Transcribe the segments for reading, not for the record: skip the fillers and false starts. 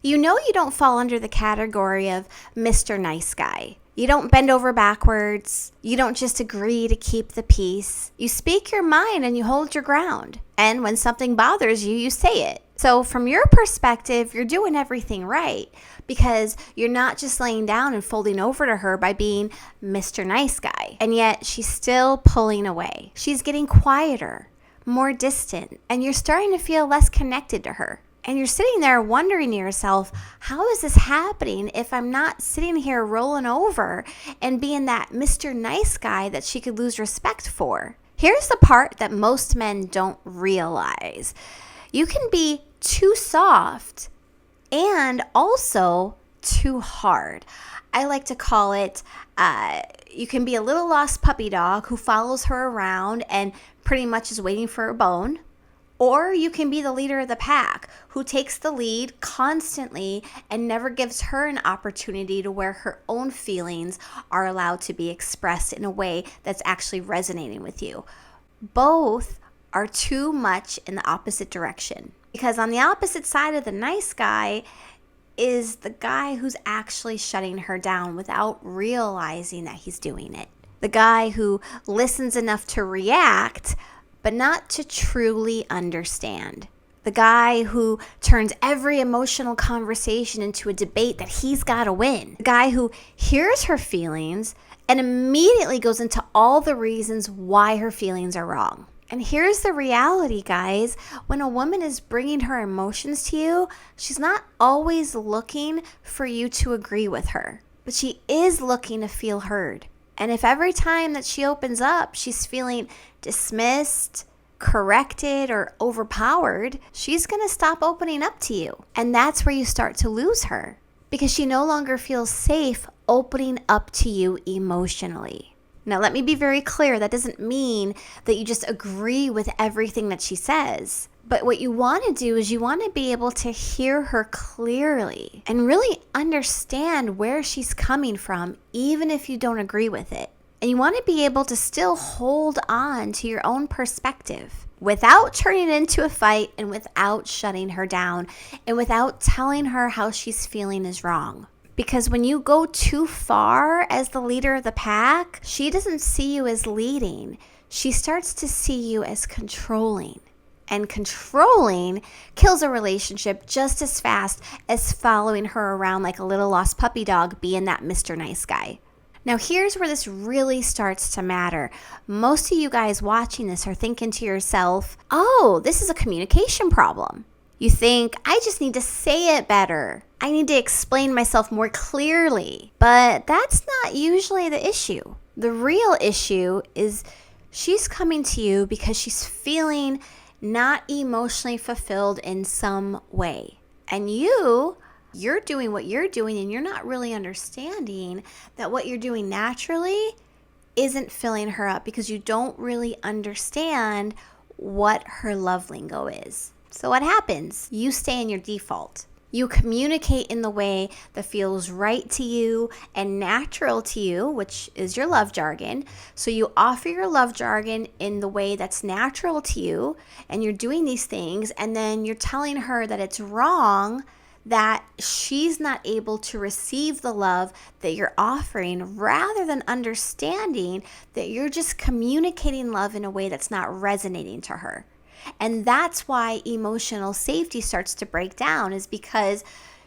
You know you don't fall under the category of Mr. Nice Guy. You don't bend over backwards. You don't just agree to keep the peace. You speak your mind and you hold your ground. And when something bothers you, you say it. So from your perspective, you're doing everything right because you're not just laying down and folding over to her by being Mr. Nice Guy. And yet she's still pulling away. She's getting quieter, more distant, and you're starting to feel less connected to her. And you're sitting there wondering to yourself, how is this happening if I'm not sitting here rolling over and being that Mr. Nice Guy that she could lose respect for? Here's the part that most men don't realize. You can be too soft and also too hard. I like to call it, you can be a little lost puppy dog who follows her around and pretty much is waiting for a bone. Or you can be the leader of the pack who takes the lead constantly and never gives her an opportunity to where her own feelings are allowed to be expressed in a way that's actually resonating with you. Both are too much in the opposite direction. Because on the opposite side of the nice guy is the guy who's actually shutting her down without realizing that he's doing it. The guy who listens enough to react, but not to truly understand. The guy who turns every emotional conversation into a debate that he's got to win. The guy who hears her feelings and immediately goes into all the reasons why her feelings are wrong. And here's the reality, guys. When a woman is bringing her emotions to you, she's not always looking for you to agree with her, but she is looking to feel heard. And if every time that she opens up, she's feeling dismissed, corrected, or overpowered, she's going to stop opening up to you. And that's where you start to lose her because she no longer feels safe opening up to you emotionally. Now, let me be very clear. That doesn't mean that you just agree with everything that she says. But what you want to do is you want to be able to hear her clearly and really understand where she's coming from, even if you don't agree with it. And you want to be able to still hold on to your own perspective without turning it into a fight and without shutting her down and without telling her how she's feeling is wrong. Because when you go too far as the leader of the pack, she doesn't see you as leading. She starts to see you as controlling. And controlling kills a relationship just as fast as following her around like a little lost puppy dog being that Mr. Nice Guy. Now, here's where this really starts to matter. Most of you guys watching this are thinking to yourself, oh, this is a communication problem. You think, I just need to say it better. I need to explain myself more clearly. But that's not usually the issue. The real issue is she's coming to you because she's feeling not emotionally fulfilled in some way. And you're doing what you're doing and you're not really understanding that what you're doing naturally isn't filling her up because you don't really understand what her love lingo is. So what happens? You stay in your default. You communicate in the way that feels right to you and natural to you, which is your love jargon. So you offer your love jargon in the way that's natural to you, and you're doing these things, and then you're telling her that it's wrong, that she's not able to receive the love that you're offering, rather than understanding that you're just communicating love in a way that's not resonating to her. And that's why emotional safety starts to break down, is because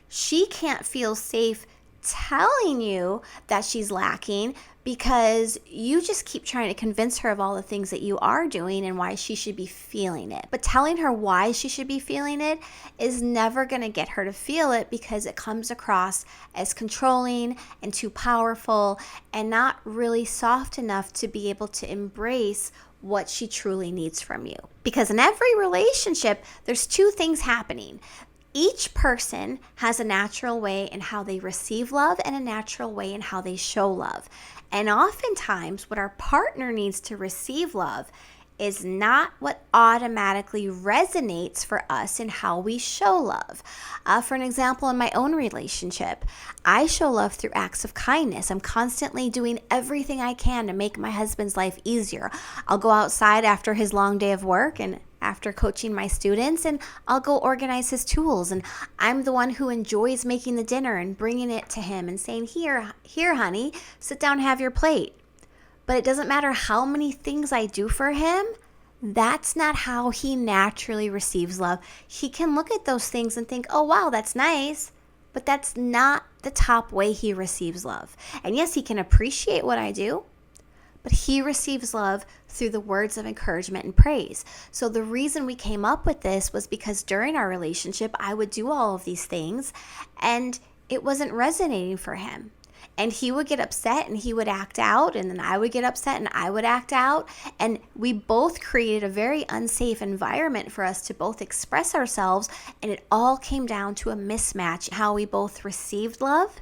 she can't feel safe telling you that she's lacking because you just keep trying to convince her of all the things that you are doing and why she should be feeling it. But telling her why she should be feeling it is never going to get her to feel it because it comes across as controlling and too powerful and not really soft enough to be able to embrace what she truly needs from you. Because in every relationship, there's two things happening. Each person has a natural way in how they receive love and a natural way in how they show love. And oftentimes, what our partner needs to receive love is not what automatically resonates for us in how we show love. For an example, in my own relationship, I show love through acts of kindness. I'm constantly doing everything I can to make my husband's life easier. I'll go outside after his long day of work and after coaching my students, and I'll go organize his tools. And I'm the one who enjoys making the dinner and bringing it to him and saying, here, honey, sit down, have your plate. But it doesn't matter how many things I do for him. That's not how he naturally receives love. He can look at those things and think, oh, wow, that's nice. But that's not the top way he receives love. And yes, he can appreciate what I do, but he receives love through the words of encouragement and praise. So the reason we came up with this was because during our relationship, I would do all of these things and it wasn't resonating for him. And he would get upset and he would act out, and then I would get upset and I would act out. And we both created a very unsafe environment for us to both express ourselves. And it all came down to a mismatch, how we both received love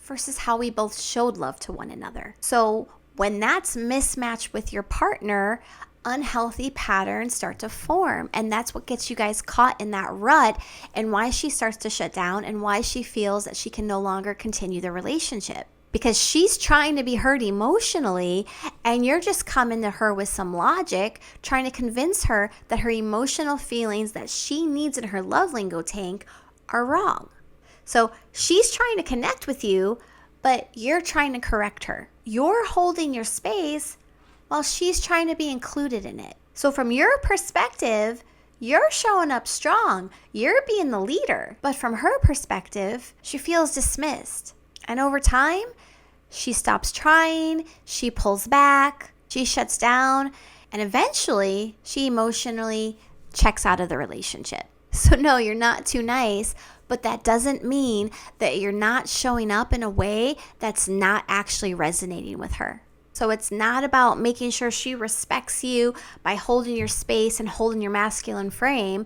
versus how we both showed love to one another. So when that's mismatched with your partner, unhealthy patterns start to form. And that's what gets you guys caught in that rut, and why she starts to shut down and why she feels that she can no longer continue the relationship. Because she's trying to be heard emotionally, and you're just coming to her with some logic, trying to convince her that her emotional feelings that she needs in her love lingo tank are wrong. So she's trying to connect with you, but you're trying to correct her. You're holding your space while she's trying to be included in it. So from your perspective, you're showing up strong. You're being the leader. But from her perspective, she feels dismissed. And over time, she stops trying, she pulls back, she shuts down, and eventually she emotionally checks out of the relationship. So no, you're not too nice, but that doesn't mean that you're not showing up in a way that's not actually resonating with her. So it's not about making sure she respects you by holding your space and holding your masculine frame,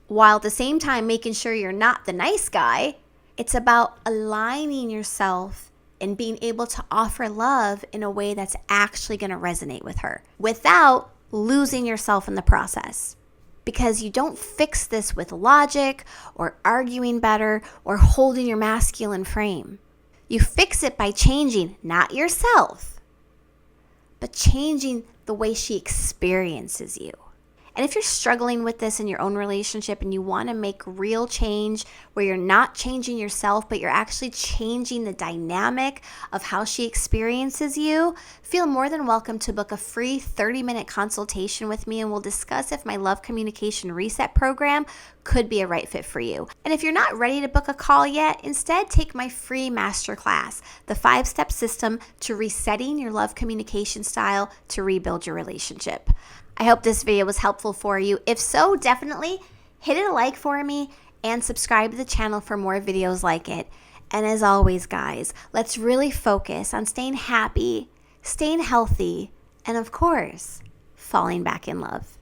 while at the same time making sure you're not the nice guy. It's about aligning yourself and being able to offer love in a way that's actually going to resonate with her without losing yourself in the process. Because you don't fix this with logic or arguing better or holding your masculine frame. You fix it by changing not yourself, but changing the way she experiences you. And if you're struggling with this in your own relationship and you want to make real change where you're not changing yourself, but you're actually changing the dynamic of how she experiences you, feel more than welcome to book a free 30-minute consultation with me, and we'll discuss if my Love Communication Reset program could be a right fit for you. And if you're not ready to book a call yet, instead take my free masterclass, the 5-step system to resetting your love communication style to rebuild your relationship. I hope this video was helpful for you. If so, definitely hit a like for me and subscribe to the channel for more videos like it. And as always, guys, let's really focus on staying happy, staying healthy, and of course, falling back in love.